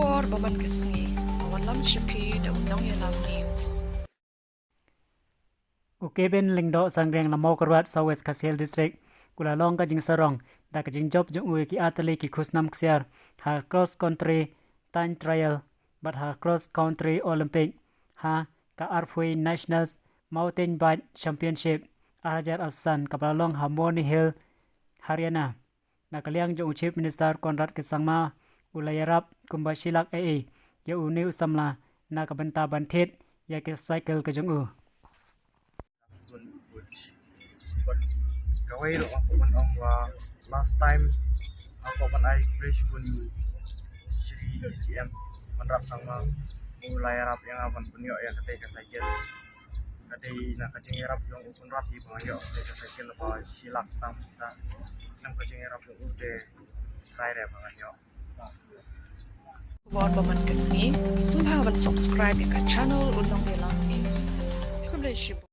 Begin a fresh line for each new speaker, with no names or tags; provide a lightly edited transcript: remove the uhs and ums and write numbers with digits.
War baman kesngi, awan lam shipi da undang yalam news.
Ukeben lingdo sangreng na Mawkyrwat Southwest Khasiel District kula long ka jing sarong da ka jing job jung uwe ki artylli ki Khusnam Ksiar ha cross country time trial but ha cross country Olympic ha ka arfui nationals Mautain bike championship arajar afsan kapala long Harmony Hill Haryana na kaliang jung chief minister Konrad Kisangma ulayarap kumbashilak ya uni Samla na kabenta bantit ya ki cycle ka jung u
But kawai ro ako man ang last time ako man ay fresh kun Sri CM manrap sama mulai rap yang apan punyo yang ketika sakit kadai na kacing rap yang ukun rap di banyo ketika sakit lepas silak tam ta nam kacing rap yang ude try re banyo
War baman kesngi, subscribe ka channel undang yalam news. Kumle shibu.